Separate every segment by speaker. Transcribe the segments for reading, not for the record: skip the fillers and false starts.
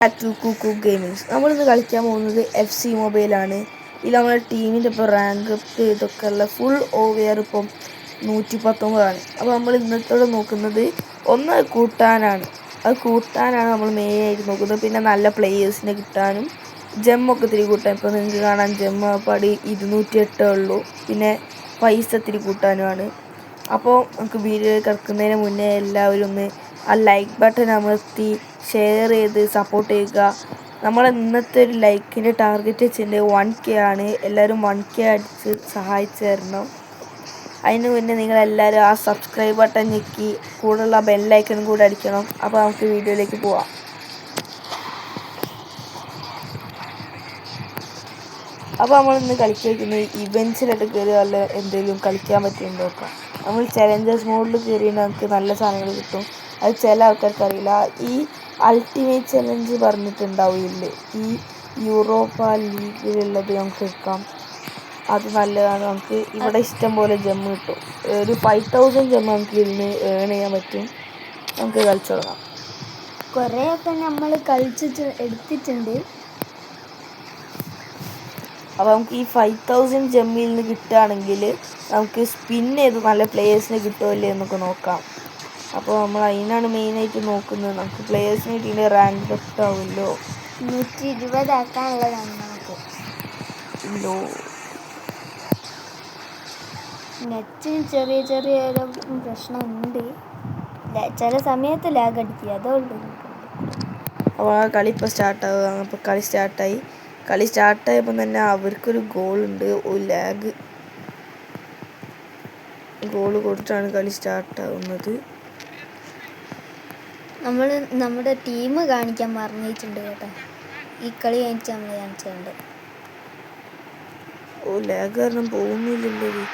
Speaker 1: Kuku gamings. നമ്മളിന്ന് കളിക്കാൻ പോകുന്നത് FC മൊബൈലാണ്. ഇതിൽ നമ്മുടെ ടീമിൻ്റെ ഇപ്പോൾ റാങ്ക് ഇതൊക്കെ ഉള്ള ഫുൾ ഓവർ ഇപ്പം 119ആണ്. അപ്പോൾ നമ്മൾ ഇന്നത്തോടെ നോക്കുന്നത് ഒന്ന് കൂട്ടാനാണ്. അത് കൂട്ടാനാണ് നമ്മൾ മെയിനായിട്ട് നോക്കുന്നത്. പിന്നെ നല്ല പ്ലേയേഴ്സിനെ കിട്ടാനും ജമ്മൊക്കെ തിരി കൂട്ടാൻ. ഇപ്പോൾ നിങ്ങൾക്ക് കാണാൻ ജമ്മ പടി 208 ഉള്ളൂ. പിന്നെ പൈസ തിരി കൂട്ടാനുമാണ്. അപ്പോൾ നമുക്ക് വീഡിയോ കിടക്കുന്നതിന് മുന്നേ എല്ലാവരും ഒന്ന് ആ ലൈക്ക് ബട്ടൺ അമർത്തി ഷെയർ ചെയ്ത് സപ്പോർട്ട് ചെയ്യുക. നമ്മൾ ഇന്നത്തെ ഒരു ലൈക്കിൻ്റെ ടാർഗറ്റ് വെച്ചിട്ടുണ്ട് 1K ആണ്. എല്ലാവരും 1K അടിച്ച് സഹായിച്ചു തരണം. അതിന് മുന്നേ നിങ്ങളെല്ലാവരും ആ സബ്സ്ക്രൈബ് ബട്ടൺ ഞെക്കി കൂടെയുള്ള ബെല്ലൈക്കണും കൂടെ അടിക്കണം. അപ്പോൾ നമുക്ക് വീഡിയോയിലേക്ക് പോവാം. അപ്പോൾ നമ്മളിന്ന് കളിക്കുന്നത് ഇവൻറ്റ്സിലായിട്ട് കയറി നല്ല എന്തെങ്കിലും കളിക്കാൻ പറ്റുമെന്ന് നോക്കാം. നമ്മൾ ചലഞ്ചേഴ്സ് മോഡിൽ കയറിയിട്ട് നമുക്ക് നല്ല സാധനങ്ങൾ കിട്ടും. അത് ചില ആൾക്കാർക്ക് അറിയില്ല. ഈ അൾട്ടിമേറ്റ് ചലഞ്ച് പറഞ്ഞിട്ടുണ്ടാവില്ലേ, ഈ യൂറോപ്പ ലീഗിലുള്ളത് നമുക്ക് എടുക്കാം. അത് നല്ലതാണ്. നമുക്ക് ഇവിടെ ഇഷ്ടം പോലെ ജമ്മ് കിട്ടും. ഒരു 5000 ജമ്മ് നമുക്ക് ഇതിന് ഏൺ ചെയ്യാൻ പറ്റും. നമുക്ക് കളിച്ചു തുടങ്ങാം.
Speaker 2: കുറേയൊക്കെ നമ്മൾ കളിച്ചിട്ട് എടുത്തിട്ടുണ്ട്.
Speaker 1: അപ്പോൾ നമുക്ക് ഈ 5000 ജമ്മിൽ നിന്ന് കിട്ടുകയാണെങ്കിൽ നമുക്ക് സ്പിൻ ചെയ്ത് നല്ല പ്ലേയേഴ്സിനെ കിട്ടുമല്ലേ എന്നൊക്കെ നോക്കാം. അപ്പോൾ നമ്മൾ അതിനാണ് മെയിനായിട്ട് നോക്കുന്നത്. നമുക്ക് പ്ലേയേഴ്സിന് കിട്ടിയ റാങ്ക് തൊട്ടാവുമല്ലോ.
Speaker 2: 120 ആക്കാനുള്ളതാണ് നമുക്ക്.
Speaker 1: ഇല്ലോ
Speaker 2: നെറ്റിന് ചെറിയ ഒരു പ്രശ്നമുണ്ട്. ചില സമയത്ത് ലാഗ് അടിക്കുക, അതേ ഉള്ളൂ.
Speaker 1: അപ്പോൾ ആ കളി ഇപ്പോൾ സ്റ്റാർട്ടാവുക. അപ്പോൾ കളി സ്റ്റാർട്ടായി. കളി സ്റ്റാർട്ടായപ്പോൾ തന്നെ അവർക്കൊരു ഗോളുണ്ട്. ഗോൾ കൊടുത്താണ് കളി സ്റ്റാർട്ടാവുന്നത്.
Speaker 2: നമ്മൾ നമ്മുടെ ടീം കാണിക്കാൻ മറന്നിട്ടുണ്ട് കേട്ടോ. ഈ കളി കഴിഞ്ഞിട്ട് നമ്മൾ കാണിച്ചിട്ടുണ്ട്.
Speaker 1: ലാഗ് കാരണം പോകുന്നില്ലല്ലോ.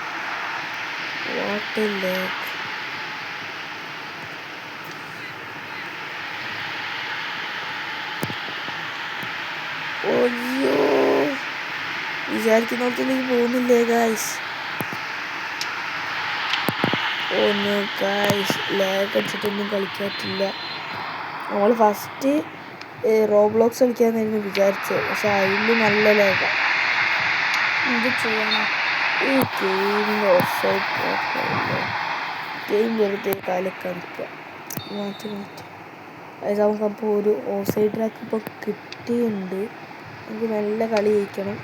Speaker 1: What lag. ഓയ്യോ, വിചാരിക്കുന്നിടത്തേക്ക് പോകുന്നില്ലേ ഗായ്സ്. ഓ ഗായ്സ്, ലാഗ് അടിച്ചിട്ടൊന്നും കളിക്കാറ്റില്ല. നമ്മൾ ഫസ്റ്റ് റോബ്ലോക്സ് കളിക്കാമെന്നായിരുന്നു വിചാരിച്ചത്. പക്ഷെ അതിൽ നല്ല ലാഗാണ്.
Speaker 2: എന്ത് ചെയ്യണം?
Speaker 1: ഈ ഗെയിമിൽ ഓഫ്സൈഡ് ഗെയിം വെറുതെ കാലം കളിക്കുക. മാറ്റി അതായത് നമുക്കപ്പോൾ ഒരു ഓഫ്സൈഡ് ട്രാക്ക് ഇപ്പോൾ കിട്ടിയിട്ടുണ്ട്. നമുക്ക് നല്ല കളി ജയിക്കണം.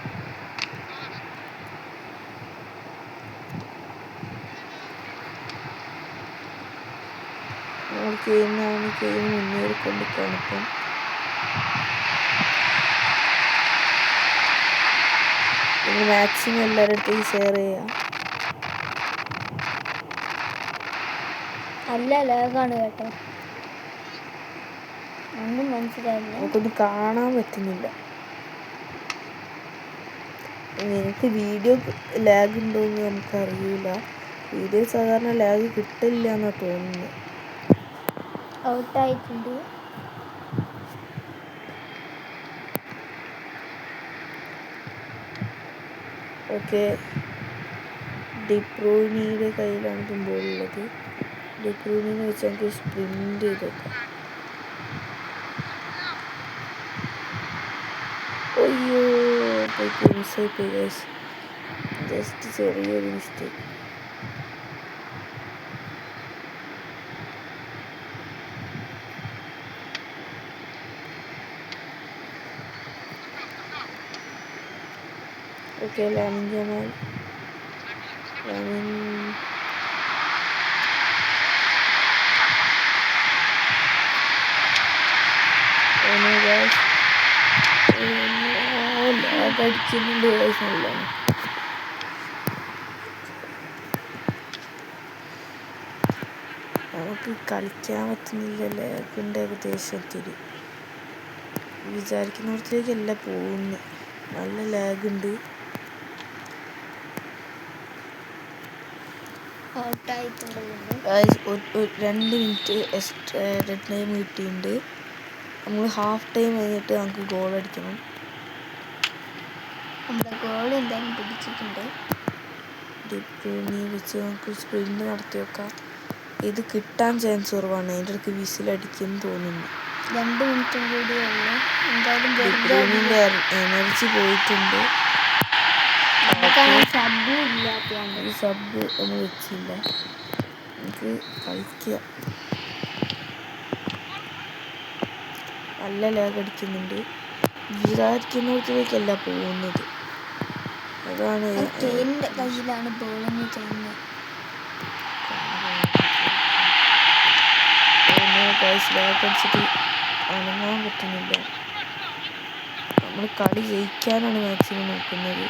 Speaker 1: ഗെയിം മുന്നേറിക്കൊണ്ടിരിക്കുകയാണ് ഇപ്പം. നിങ്ങൾ മാക്സിമം എല്ലാവരുടെ അടുത്തേക്ക് ഷെയർ ചെയ്യാം.
Speaker 2: നല്ല ലാഗാണ് കേട്ടോ, ഒന്നും മനസ്സിലായില്ല.
Speaker 1: നമുക്കൊന്നും കാണാൻ പറ്റുന്നില്ല. എനിക്ക് വീഡിയോ ലാഗ് ഉണ്ടോയെന്ന് നമുക്കറിയില്ല. വീഡിയോ സാധാരണ ലാഗ് കിട്ടില്ല എന്നാണ് തോന്നുന്നത്.
Speaker 2: ഔട്ടായിട്ടുണ്ട്.
Speaker 1: ഓക്കെ, ഡിബ്രൂയിനിയുടെ കയ്യിലാണ് ബോളുള്ളത്. ഡിബ്രൂയിനെ വെച്ച് നമുക്ക് സ്പ്രിൻറ്റ് ചെയ്ത് നോക്കാം. അയ്യോ, മിസ്സായിപ്പോയി ഗൈസ്. ജസ്റ്റ് ചെറിയൊരു മിസ്റ്റേക്ക്. Okay, Lamine Jamal. ലാഗടിക്കുന്നുണ്ട് ഗൈസ് നല്ലോണം. നമുക്ക് കളിക്കാൻ പറ്റുന്നില്ല. ലാഗിൻ്റെ ഏകദേശത്തിൽ വിചാരിക്കുന്നിടത്തേക്കല്ല പോകുന്നത്. നല്ല ലാഗുണ്ട്. ഒരു 2 മിനിറ്റ് എക്സ്ട്രാ ടൈം കിട്ടിയിട്ടുണ്ട്. നമ്മൾ ഹാഫ് ടൈം കഴിഞ്ഞിട്ട് നമുക്ക് ഗോൾ അടിക്കണം.
Speaker 2: നമ്മുടെ ഗോൾ എന്തായാലും പിടിച്ചിട്ടുണ്ട്.
Speaker 1: ഡിബ്രൂയിനെ വെച്ച് നമുക്ക് സ്പ്രിന്റ് നടത്തി വെക്കാം. ഇത് കിട്ടാൻ ചാൻസ് കുറവാണ്. അതിൻ്റെ ഇടയ്ക്ക് വിസിലടിക്കുമെന്ന് തോന്നുന്നു.
Speaker 2: 2 മിനിറ്റും കൂടിയേ ഉള്ളൂ. എന്തായാലും വെറുതെ
Speaker 1: ഡിബ്രൂണിന്റെ എനർജി പോയിട്ടുണ്ട്.
Speaker 2: സബും ഇല്ലാത്തതാണ്.
Speaker 1: ഈ സബ് ഒന്നും വെച്ചില്ല. നമുക്ക് കളിക്കുക. നല്ല ലാഗ് അടിക്കുന്നുണ്ട്. വിചാരിക്കുന്നിടത്തേക്കല്ല പോകുന്നത്. അതാണ്
Speaker 2: കെയിലിന്റെ കയ്യിലാണ് ബോളെന്ന് തോന്നുന്നത്.
Speaker 1: ലാഗ് അടിച്ചിട്ട് അനങ്ങാൻ പറ്റുന്നില്ല. നമ്മൾ കളി ജയിക്കാനാണ് മാക്സിമം നോക്കുന്നത്.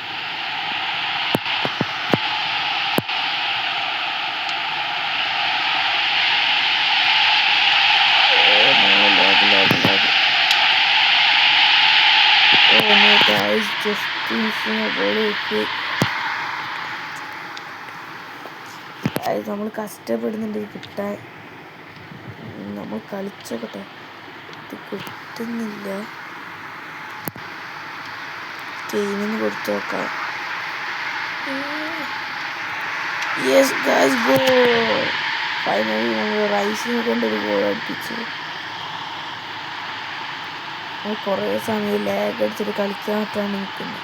Speaker 1: നമ്മൾ കഷ്ടപ്പെടുന്നുണ്ട് കിട്ടാൻ. നമ്മൾ കളിച്ചോട്ടെ. ഇത് കിട്ടുന്നില്ല. ഗെയിമിന് കൊടുത്തു നോക്കാം. Yes guys, goal. ഫൈനലി നമ്മൾ റൈസിനെ കൊണ്ടൊരു ഗോൾ അടിപ്പിച്ചു. കുറേ സമയം ലാഗ് അടിച്ചിട്ട് കളിക്കാൻ പറ്റാണ്ട് നിൽക്കുന്നു.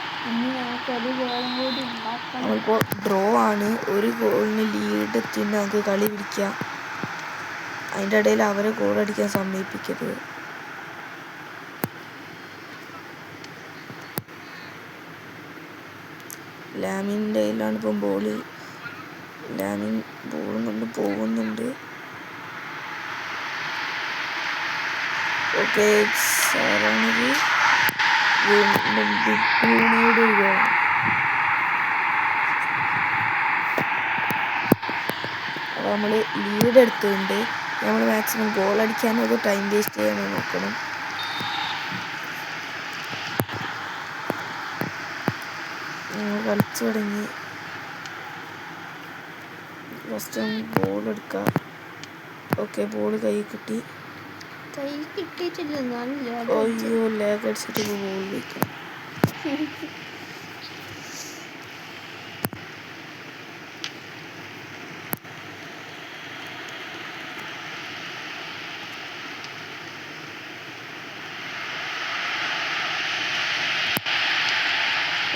Speaker 1: നമ്മളിപ്പോൾ ഡ്രോ ആണ്. ഒരു ഗോളിന് ലീഡ് എത്തിയിട്ട് നമുക്ക് കളി പിടിക്കാം. അതിൻ്റെ ഇടയിൽ അവരെ ഗോൾ അടിക്കാൻ സമ്മതിപ്പിക്കരുത്. ലാമിൻ്റെ കയ്യിലാണ് ഇപ്പം ബോള്. ലാമിൻ ബോളും കൊണ്ട് പോകുന്നുണ്ട്. ഓക്കെ, സാറാണിത് വീണ്ടും ഡിബ്രൂണിയുടെ ഗോൾ. അപ്പോൾ നമ്മൾ ലീഡ് എടുത്തുകൊണ്ട് നമ്മൾ മാക്സിമം ഗോൾ അടിക്കാനൊക്കെ ടൈം വേസ്റ്റ് ചെയ്യാൻ നോക്കണം. കളിച്ചു തുടങ്ങി. ഫസ്റ്റ് ബോൾ എടുക്കാം. ഓക്കെ, ബോൾ കൈ കിട്ടി. അയ്യോ, ലാഗ് അടിച്ചിട്ട് ബോൾ വയ്ക്കണം.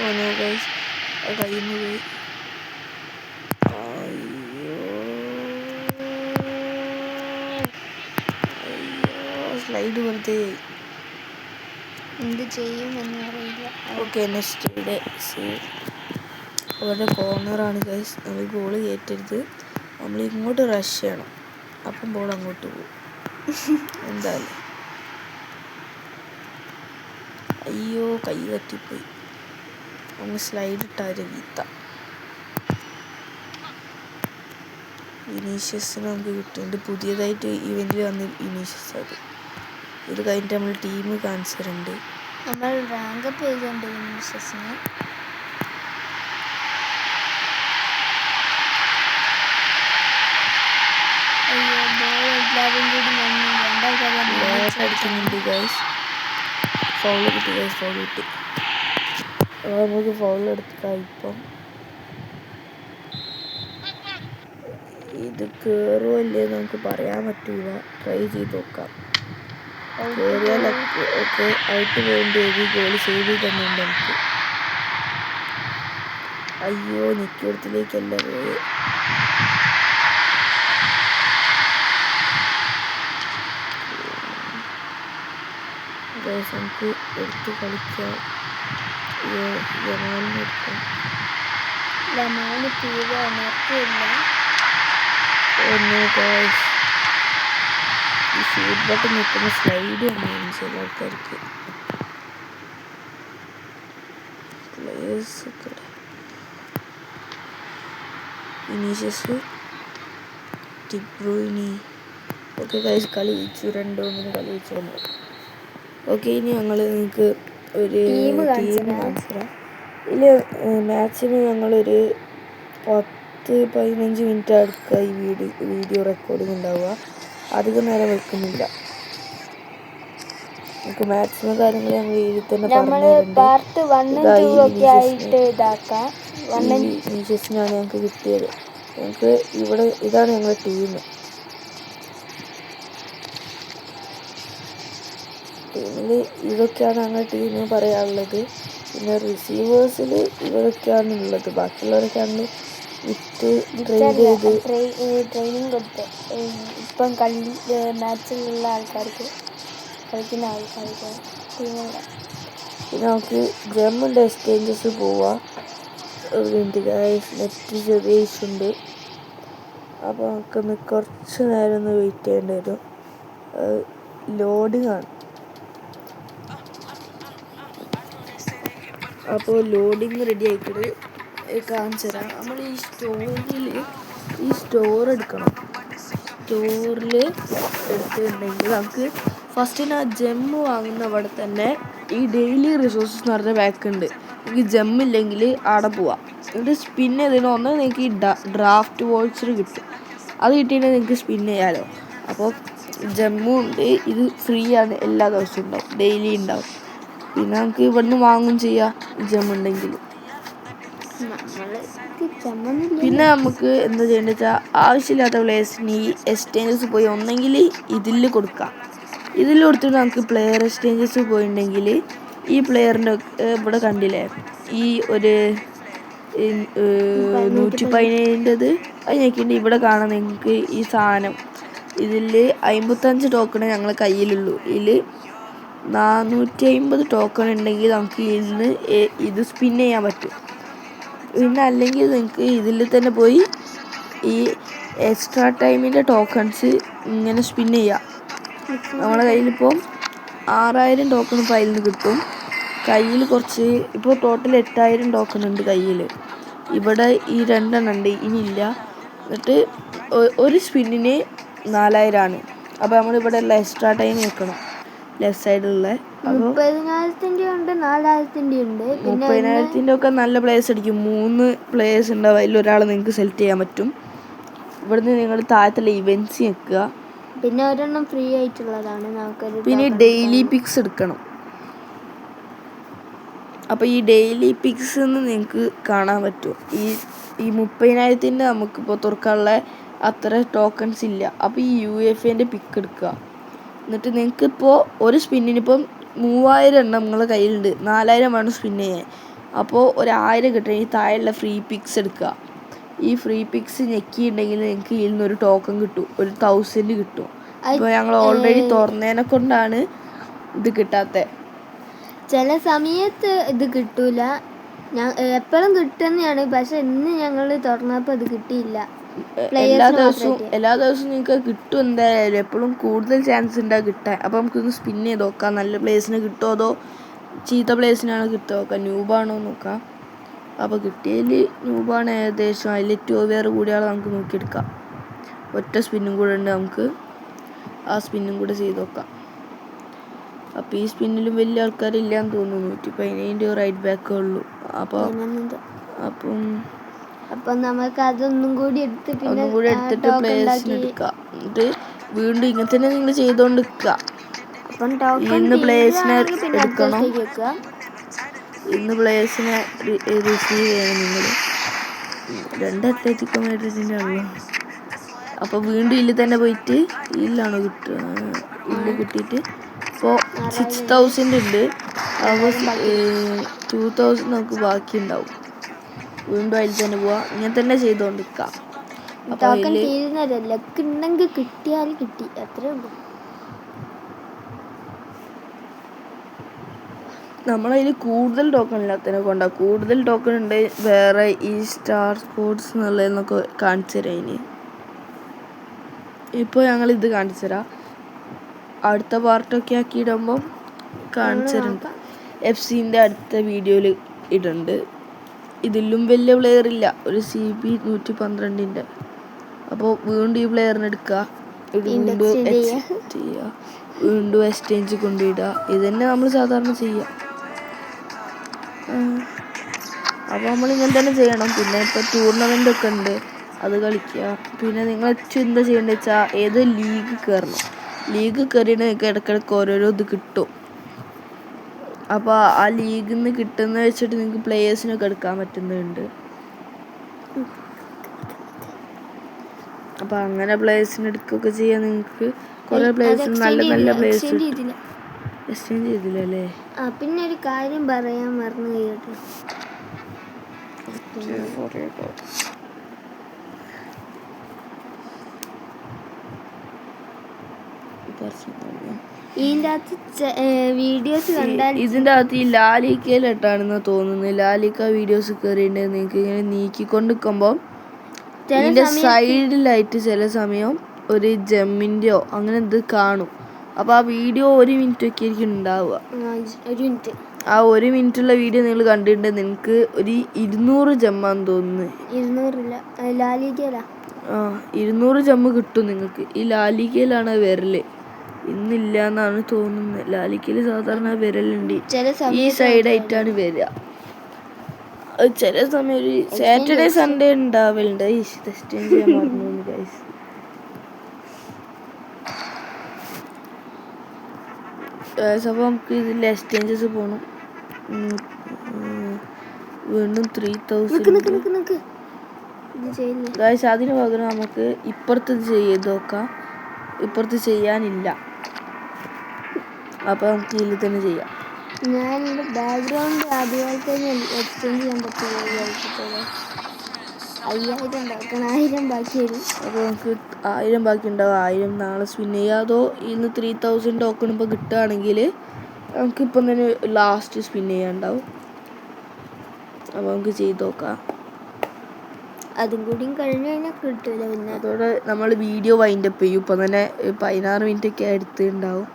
Speaker 1: ഓ നോ ഗൈസ്, കയ്യിൽ നിന്ന് പോയി. സ്ലൈഡ് വെറുതെ
Speaker 2: എന്ത് ചെയ്യുമെന്ന് അറിയില്ല.
Speaker 1: ഓക്കെ, നെക്സ്റ്റ് ഇവിടെ അവരുടെ കോർണറാണ് ഗൈസ്. നമ്മൾ ബോൾ കയറ്റരുത്. നമ്മൾ ഇങ്ങോട്ട് റഷ് ചെയ്യണം. അപ്പം ബോൾ അങ്ങോട്ട് പോകും എന്തായാലും. അയ്യോ, കൈ തട്ടിപ്പോയി. നമ്മൾ സ്ലൈഡ് ഇട്ടാര് വീത്ത. വിനീഷ്യസിന് നമുക്ക് കിട്ടുന്നുണ്ട്. പുതിയതായിട്ട് ഇവന്റിൽ വന്ന് വിനീഷ്യസ് അത്. ഇത് കഴിഞ്ഞിട്ട് നമ്മൾ ടീം കാണിച്ചിട്ടുണ്ട്.
Speaker 2: നമ്മൾ റാങ്ക് അപ്പ് ചെയ്തിട്ടുണ്ട് വിനീഷ്യസിന്. അയ്യോ, ബോൾ എല്ലാവരും കൂടി വന്നു
Speaker 1: അടിക്കുന്നുണ്ട് ഗൈസ്. ഫൗള് കിട്ടി ഗൈസ്, ഫൗള് കിട്ടി. നമുക്ക് ഫൗൾ എടുക്കാം. ഇപ്പം ഇത് കയറുമോ അല്ലേ നമുക്ക് പറയാൻ പറ്റൂല. ട്രൈ ചെയ്ത് നോക്കാം. കയറിയാൽ ഓക്കെ, ഔട്ട് പോകേണ്ടി വരും. ഗോൾ സേവ് ചെയ്തിട്ടുണ്ട് നമുക്ക്. അയ്യോ, നിൽക്കിടത്തിലേക്കല്ല പോയി. നമുക്ക് എടുത്ത് കളിക്കാം. യമാലിനെ എടുക്കാം.
Speaker 2: യമാലിന് തീരെ ഉണർത്തില്ല.
Speaker 1: ഈ ഷൂട്ട് ബട്ടൺ നിൽക്കുന്ന സ്ലൈഡ് തന്നെയാണ് ചില ആൾക്കാർക്ക്. Players Vinicius, De Bruyne. Okay guys, കളി ജയിച്ചു. 2-1 കളി ജയിച്ചു വന്നു. ഓക്കെ, ഇനി ഞങ്ങൾ നിങ്ങൾക്ക് ഒരു ടീം കാണിച്ചുതരാം. ഇതിൽ മാച്ചിന് ഞങ്ങളൊരു 10-15 മിനിറ്റ് അടുക്കുക ഈ വീഡിയോ റെക്കോർഡിംഗ് ഉണ്ടാവുക. അധികം നേരം വെക്കുന്നില്ല. നമുക്ക് മാക്സിമം കാര്യങ്ങൾ ഞങ്ങൾ ഇതിൽ തന്നെ വിനീഷ്യസിനാണ് ഞങ്ങൾക്ക് കിട്ടിയത്. ഞങ്ങൾക്ക് ഇവിടെ ഇതാണ് ഞങ്ങളുടെ ടീം. ടീമിൽ ഇതൊക്കെയാണ് ഞങ്ങളുടെ ടീമിന് പറയാനുള്ളത്. പിന്നെ റിസീവേഴ്സിൽ ഇവരൊക്കെയാണ് ഉള്ളത്. ബാക്കിയുള്ളവരൊക്കെയാണ് വിറ്റ് ട്രേഡ് ചെയ്ത്
Speaker 2: ട്രെയിനിങ് കൊടുത്ത് ഇപ്പം മാച്ചിലുള്ള ആൾക്കാർക്ക് കളിക്കുന്ന ആൾക്കാർക്ക് ടീമുള്ള.
Speaker 1: പിന്നെ നമുക്ക് ജമ്മുണ്ട് എക്സ്ചേഞ്ചസ് പോവാം. ഒരു മിനിറ്റ് ഗൈസ്, നെറ്റ് ചെറിയ ഇഷ്യൂ ഉണ്ട്. അപ്പോൾ നമുക്കൊന്ന് കുറച്ച് നേരം ഒന്ന് വെയിറ്റ് ചെയ്യേണ്ടി വരും. ലോഡിങ് ആണ്. അപ്പോൾ ലോഡിങ് റെഡി ആയിക്കോട് കാണിച്ചു തരാം. നമ്മൾ ഈ സ്റ്റോർ എടുക്കണം. സ്റ്റോറിൽ എടുത്തിട്ടുണ്ടെങ്കിൽ നമുക്ക് ഫസ്റ്റിന് ആ ജെമ്മ് വാങ്ങുന്ന അവിടെ തന്നെ ഈ ഡെയിലി റിസോഴ്സസ് എന്ന് പറഞ്ഞ ബാക്ക് ഉണ്ട്. നിങ്ങൾക്ക് ജെമ്മില്ലെങ്കിൽ അവിടെ പോവാം. എന്നിട്ട് സ്പിൻ ചെയ്തതിന് ഒന്ന് നിങ്ങൾക്ക് ഈ ഡ്രാഫ്റ്റ് വോച്ചർ കിട്ടും. അത് കിട്ടിയിട്ടുണ്ടെങ്കിൽ നിങ്ങൾക്ക് സ്പിൻ ചെയ്യാമല്ലോ. അപ്പോൾ ജമ്മും ഉണ്ട്, ഇത് ഫ്രീ ആണ്, എല്ലാ ദിവസവും ഉണ്ടാവും, ഡെയിലി ഉണ്ടാവും. പിന്നെ നമുക്ക് ഇവിടുന്ന് വാങ്ങും ചെയ്യാം ജമ്മുണ്ടെങ്കിൽ. പിന്നെ നമുക്ക് എന്താ ചെയ്യേണ്ടത് വെച്ചാൽ ആവശ്യമില്ലാത്ത പ്ലേയേഴ്സിന് ഈ എക്സ്ചേഞ്ചസ് പോയി ഒന്നെങ്കിൽ ഇതിൽ കൊടുക്കാം. ഇതിൽ കൊടുത്തിട്ട് നമുക്ക് പ്ലെയർ എക്സ്ചേഞ്ചസ് പോയിട്ടുണ്ടെങ്കിൽ ഈ പ്ലെയറിൻ്റെ ഇവിടെ കണ്ടില്ലേ, ഈ ഒരു 115-ൻ്റെത് അത് ഞെക്കിയിട്ട് ഇവിടെ കാണാൻ നിങ്ങൾക്ക് ഈ സാധനം. ഇതിൽ 55 ടോക്കണേ ഞങ്ങളെ കയ്യിലുള്ളൂ. ഇതിൽ 450 ടോക്കൺ ഉണ്ടെങ്കിൽ നമുക്ക് ഇതിന് ഇത് സ്പിൻ ചെയ്യാൻ പറ്റും. പിന്നെ അല്ലെങ്കിൽ നിങ്ങൾക്ക് ഇതിൽ തന്നെ പോയി ഈ എക്സ്ട്രാ ടൈമിൻ്റെ ടോക്കൺസ് ഇങ്ങനെ സ്പിൻ ചെയ്യാം. നമ്മളെ കയ്യിലിപ്പോൾ 6000 ടോക്കൺ ഇപ്പോൾ അതിൽ നിന്ന് കിട്ടും. കയ്യിൽ കുറച്ച് ഇപ്പോൾ ടോട്ടൽ 8000 ടോക്കൺ ഉണ്ട് കയ്യിൽ. ഇവിടെ ഈ 2 ഉണ്ട്, ഇനിയില്ല. എന്നിട്ട് ഒരു സ്പിന്നിന് 4000 ആണ്. അപ്പോൾ നമ്മളിവിടെ ഉള്ള എക്സ്ട്രാ ടൈം വെക്കണം ലെഫ്റ്റ് സൈഡിലുള്ള. അപ്പോൾ 30,000 ഒക്കെ നല്ല പ്ലേയേഴ്സ് അടിക്കും. 3 പ്ലേയേഴ്സ് ഉണ്ടാവും, അതിലൊരാളെ നിങ്ങൾക്ക് സെലക്ട് ചെയ്യാൻ പറ്റും. ഇവിടുന്ന് നിങ്ങൾ താഴത്തുള്ള ഇവൻറ്റ്സ് വെക്കുക.
Speaker 2: പിന്നെ ഒരെണ്ണം ഫ്രീ ആയിട്ടുള്ളതാണ്.
Speaker 1: പിന്നെ ഡെയിലി പിക്സ് എടുക്കണം. അപ്പോൾ ഈ ഡെയിലി പിക്സ് നിങ്ങൾക്ക് കാണാൻ പറ്റും. ഈ 30,000 നമുക്കിപ്പോൾ തുറക്കാനുള്ള അത്ര ടോക്കൺസ് ഇല്ല. അപ്പോൾ ഈ UFAൻ്റെ പിക്ക് എടുക്കുക. എന്നിട്ട് നിങ്ങൾക്കിപ്പോൾ ഒരു സ്പിന്നിനിപ്പം 3000 എണ്ണം നിങ്ങളുടെ കയ്യിലുണ്ട്, 4000 വേണം സ്പിൻ ചെയ്യാൻ. അപ്പോൾ 1000 കിട്ടണം. ഈ താഴെയുള്ള ഫ്രീ പിക്സ് എടുക്കുക. ഈ ഫ്രീ പിക്സ് ഞെക്കിയിട്ടുണ്ടെങ്കിൽ നിങ്ങൾക്ക് ഇതിൽ നിന്നൊരു ടോക്കൺ കിട്ടും, ഒരു 1000 കിട്ടും. അപ്പോൾ ഞങ്ങൾ ഓൾറെഡി തുറന്നതിനെ കൊണ്ടാണ് ഇത് കിട്ടാത്തത്.
Speaker 2: ചില സമയത്ത് ഇത് കിട്ടൂല, എപ്പോഴും കിട്ടുന്നതാണ്. പക്ഷെ ഇന്ന് ഞങ്ങൾ തുറന്നപ്പോൾ ഇത് കിട്ടിയില്ല.
Speaker 1: എല്ലാ ദിവസവും നിങ്ങൾക്ക് കിട്ടും എന്തായാലും. എപ്പോഴും കൂടുതൽ ചാൻസ് ഉണ്ടാകും കിട്ടാൻ. അപ്പോൾ നമുക്കൊന്ന് സ്പിൻ ചെയ്ത് നോക്കാം, നല്ല പ്ലേസിന് കിട്ടുമോ അതോ ചീത്ത പ്ലേസിനാണ് കിട്ടുക നോക്കാം, ന്യൂബാണോ നോക്കാം. അപ്പോൾ കിട്ടിയതിൽ ന്യൂബാണ് ഏകദേശം. അതിൽ 2 ഓവർ കൂടിയാൽ നമുക്ക് നോക്കിയെടുക്കാം. ഒറ്റ സ്പിന്നും കൂടെ ഉണ്ട്, നമുക്ക് ആ സ്പിന്നും കൂടെ ചെയ്ത് നോക്കാം. അപ്പോൾ ഈ സ്പിന്നിലും വലിയ ആൾക്കാരില്ലാന്ന് തോന്നുന്നു. 115 റൈറ്റ് ബാക്കേ ഉള്ളൂ. അപ്പം
Speaker 2: നമുക്ക് അതൊന്നും കൂടി എടുത്തിട്ട്
Speaker 1: പ്ലേയേഴ്സിന് എടുക്കാം. എന്നിട്ട് വീണ്ടും ഇങ്ങനെ തന്നെ നിങ്ങൾ ചെയ്തുകൊണ്ട് നിൽക്കുക. ഇന്ന് പ്ലേയേഴ്സിനെ എടുക്കണം, ഇന്ന് പ്ലേയേഴ്സിനെ റിസീവ് ചെയ്യണം നിങ്ങൾ. 2 അത്ലറ്റിക്കോ മാഡ്രിഡിൻ്റെ ആണല്ലോ. അപ്പോൾ വീണ്ടും ഇതിൽ തന്നെ പോയിട്ട് ഇതിലാണോ കിട്ടുക, ഇതിൽ കിട്ടിയിട്ട് ഇപ്പോൾ 6000 ഉണ്ട്. അപ്പോൾ 2000 നമുക്ക് ബാക്കി ഉണ്ടാവും. വീണ്ടും അതിൽ തന്നെ പോവാം, ഇങ്ങനെ തന്നെ ചെയ്തുകൊണ്ടിരിക്കാം.
Speaker 2: കിട്ടിയാൽ കിട്ടി, അത്രേ ഉള്ളൂ.
Speaker 1: നമ്മളതിൽ കൂടുതൽ ടോക്കൺ ഇല്ലാത്തതിനെ കൊണ്ടാണ്. കൂടുതൽ ടോക്കൺ ഉണ്ട് വേറെ ഈ സ്റ്റാർ സ്പോർട്സ് എന്നുള്ളതെന്നൊക്കെ കാണിച്ചു തരാം. ഇനി ഇപ്പോൾ ഞങ്ങളിത് കാണിച്ചു തരാം. അടുത്ത പാർട്ടൊക്കെ ആക്കി ഇടുമ്പം കാണിച്ചു തരുന്നുണ്ട്. FCൻ്റെ അടുത്ത വീഡിയോയിൽ ഇടുന്നുണ്ട്. ഇതിലും വലിയ പ്ലെയർ ഇല്ല, ഒരു CP 112ൻ്റെ. അപ്പോൾ വീണ്ടും ഈ പ്ലെയറിനെ എടുക്കുക, വീണ്ടും ചെയ്യുക, വീണ്ടും എക്സ്ചേഞ്ച് കൊണ്ടിടുക. ഇത് തന്നെ നമ്മൾ സാധാരണ ചെയ്യുക. അപ്പോൾ നമ്മളിങ്ങനെ തന്നെ ചെയ്യണം. പിന്നെ ഇപ്പോൾ ടൂർണമെൻ്റ് ഒക്കെ ഉണ്ട്, അത് കളിക്കുക. പിന്നെ നിങ്ങൾ ഏറ്റവും എന്താ ചെയ്യേണ്ടത് വെച്ചാൽ ഏത് ലീഗ് കയറണം. ലീഗ് കയറിയിട്ട് നിങ്ങൾക്ക് ഇടയ്ക്കിടയ്ക്ക് ഓരോരോ ഇത് കിട്ടും. അപ്പോൾ ആ ലീഗിൽ നിന്ന് കിട്ടുന്ന വെച്ചിട്ട് നിങ്ങൾക്ക് പ്ലേയേഴ്സിനൊക്കെ എടുക്കാൻ പറ്റുന്നുണ്ട്. അപ്പോൾ അങ്ങനെ പ്ലേയേഴ്സിന് എടുക്കുകയൊക്കെ ചെയ്യാൻ നിങ്ങൾക്ക് കുറേ പ്ലേയേഴ്സിന് നല്ല നല്ല പ്ലേയേഴ്സ് കിട്ടും. എക്സ്ചേഞ്ച് ചെയ്തില്ലല്ലേ?
Speaker 2: പിന്നെ ഒരു കാര്യം പറയാൻ മറന്നു കേട്ടോ. ഇതിൻ്റെ അകത്ത് വീഡിയോസ് കണ്ടാൽ
Speaker 1: ഇതിൻ്റെ അകത്ത് ഈ ലാലിക്കയിലിട്ടാണെന്ന് തോന്നുന്നു. ലാലിക്ക വീഡിയോസ് കയറിയിട്ട് നിങ്ങൾക്ക് ഇങ്ങനെ നീക്കിക്കൊണ്ടിരിക്കുമ്പോൾ ഇതിൻ്റെ സൈഡിലായിട്ട് ചില സമയം ഒരു ജമ്മിൻ്റെയോ അങ്ങനെ ഇത് കാണും. അപ്പോൾ ആ വീഡിയോ 1 മിനിറ്റ് ഒക്കെ ആയിരിക്കും ഉണ്ടാവുക.
Speaker 2: 1 മിനിറ്റ്.
Speaker 1: ആ 1 മിനിറ്റുള്ള വീഡിയോ നിങ്ങൾ കണ്ടിട്ടുണ്ട്. നിങ്ങൾക്ക് ഒരു 200 ജമ്മാന്ന് തോന്നുന്നു.
Speaker 2: 200 ലാലിക്കയിലാ.
Speaker 1: 200 ജമ്മ് കിട്ടും നിങ്ങൾക്ക്. ഈ ലാലിക്കയിലാണ് വരല്. ഇന്നില്ല എന്നാണ് തോന്നുന്നത്. ലാലിക്കയിൽ സാധാരണ വരലുണ്ട്. ഈ സൈഡായിട്ടാണ് വരിക. ചില സമയം ഒരു സാറ്റർഡേ സൺഡേ ഉണ്ടാവലുണ്ട്. എക്സ്ചേഞ്ച് ചെയ്യാൻ മറന്നു ഗൈസ്. അപ്പോൾ നമുക്ക് ഇതിൽ എക്സ്ചേഞ്ചസ് പോകണം. വീണ്ടും 3000 ഗൈസ്. അതിന് പകരം നമുക്ക് ഇപ്പുറത്ത് ചെയ്ത് നോക്കാം. ഇപ്പുറത്ത് ചെയ്യാനില്ല. അപ്പോൾ നമുക്ക് ഇതിൽ തന്നെ ചെയ്യാം.
Speaker 2: ഞാൻ ബാക്ക്ഗ്രൗണ്ട് അതുപോലെ തന്നെ എക്സ്ചേഞ്ച് ചെയ്യാൻ പറ്റില്ല. 5000 ഉണ്ടാക്കണം. 1000 ബാക്കി വരും.
Speaker 1: അപ്പോൾ നമുക്ക് 1000 ബാക്കി ഉണ്ടാവും. 1000 നാളെ സ്പിൻ ചെയ്യുക. അതോ ഇന്ന് 3000 ടോക്കൺ ഇപ്പോൾ കിട്ടുകയാണെങ്കിൽ നമുക്കിപ്പം തന്നെ ലാസ്റ്റ് സ്പിൻ ചെയ്യാനുണ്ടാവും. അപ്പോൾ നമുക്ക് ചെയ്ത് നോക്കാം.
Speaker 2: അതും കൂടി കഴിഞ്ഞ് കഴിഞ്ഞാൽ കിട്ടില്ല. പിന്നെ
Speaker 1: അതോടെ നമ്മൾ വീഡിയോ വൈൻഡപ്പ് ചെയ്യും. ഇപ്പം തന്നെ 16 മിനിറ്റ് ഒക്കെ എടുത്തിട്ടുണ്ടാവും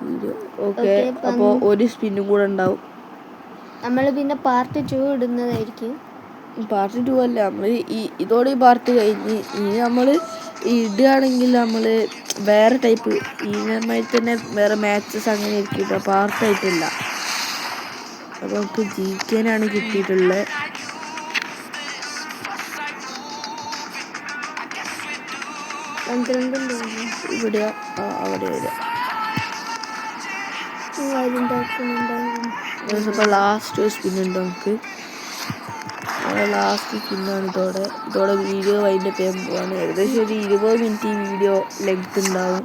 Speaker 1: വീഡിയോ. ഓക്കെ. അപ്പോൾ ഒരു സ്പിന്നും കൂടെ ഉണ്ടാവും.
Speaker 2: നമ്മൾ പിന്നെ പാർട്ട് 2 ഇടുന്നതായിരിക്കും.
Speaker 1: പാർട്ട് 2 അല്ല, നമ്മൾ ഇതോടെ ഈ പാർട്ട് കഴിഞ്ഞ് ഇനി നമ്മൾ ഇടുകയാണെങ്കിൽ നമ്മൾ വേറെ ടൈപ്പ് ഈമായി തന്നെ വേറെ മാച്ചസ് അങ്ങനെ ഇരിക്കില്ല. പാർട്ടായിട്ടില്ല. അപ്പോൾ നമുക്ക് GK-നാണ് കിട്ടിയിട്ടുള്ളത്. ഇവിടെ അവിടെ വരിക. ഇപ്പോൾ ലാസ്റ്റ് സ്പിൻ ഉണ്ട് നമുക്ക്. ലാസ്റ്റ് സ്പിന്നാണ് ഇതോടെ വീഡിയോ വൈൻഡപ്പ് ചെയ്യാൻ പോവാണ്. ഏകദേശം ഒരു 20 മിനിറ്റ് ഈ വീഡിയോ ലെങ്ത് ഉണ്ടാവും.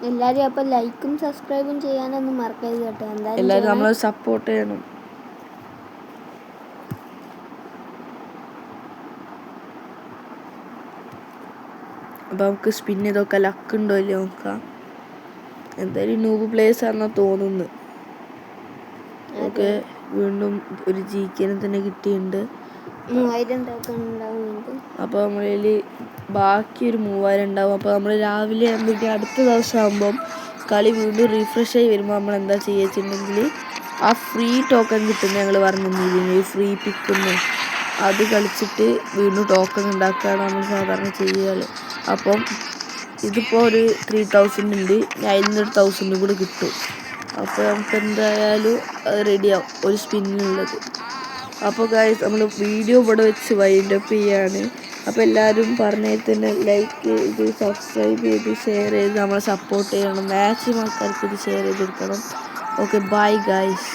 Speaker 2: എല്ലാവരും അപ്പോൾ ലൈക്കും സബ്സ്ക്രൈബും ചെയ്യാനൊന്നും മറക്കരുത് കേട്ടോ.
Speaker 1: എല്ലാവരും നമ്മളെ സപ്പോർട്ട് ചെയ്യണം. അപ്പോൾ നമുക്ക് സ്പിൻ ചെയ്തൊക്കെ ലക്ക് ഉണ്ടോ ഇല്ലേ നോക്കാം. എന്തായാലും നൂബ് പ്ലേയേഴ്സ് ആണെന്നാണ് തോന്നുന്നത്. ഓക്കെ. വീണ്ടും ഒരു GK-നെ തന്നെ കിട്ടിയിട്ടുണ്ട്.
Speaker 2: 3000 ടോക്കൺ ഉണ്ടാവും.
Speaker 1: അപ്പോൾ നമ്മളിൽ ബാക്കി ഒരു 3000 ഉണ്ടാവും. അപ്പോൾ നമ്മൾ രാവിലെ ആകുമ്പോഴേക്കും അടുത്ത ദിവസം ആകുമ്പം കളി വീണ്ടും റീഫ്രഷ് ആയി വരുമ്പോൾ നമ്മൾ എന്താ ചെയ്യുക വെച്ചിട്ടുണ്ടെങ്കിൽ ആ ഫ്രീ ടോക്കൺ കിട്ടുന്ന ഞങ്ങൾ പറഞ്ഞിരുന്നില്ലേ, ഫ്രീ പിക്കുന്നു അത് കളിച്ചിട്ട് വീണ്ടും ടോക്കൺ ഉണ്ടാക്കുകയാണ് നമ്മൾ സാധാരണ ചെയ്യുക. അപ്പം ഇതിപ്പോൾ ഒരു 3000 ഉണ്ട്. ഞാൻ 1000 കൂടി കിട്ടും. അപ്പോൾ നമുക്ക് എന്തായാലും അത് റെഡിയാവും ഒരു സ്പിന്നുള്ളത്. അപ്പോൾ ഗൈസ് നമ്മൾ വീഡിയോ ഇവിടെ വെച്ച് വൈൻഡപ്പ് ചെയ്യാണ്. അപ്പോൾ എല്ലാവരും പറഞ്ഞതിൽ തന്നെ ലൈക്ക് ചെയ്ത് സബ്സ്ക്രൈബ് ചെയ്ത് ഷെയർ ചെയ്ത് നമ്മളെ സപ്പോർട്ട് ചെയ്യണം. മാക്സിമം ആൾക്കാർക്ക് ഇത് ഷെയർ ചെയ്ത് കൊടുക്കണം. Okay, bye guys.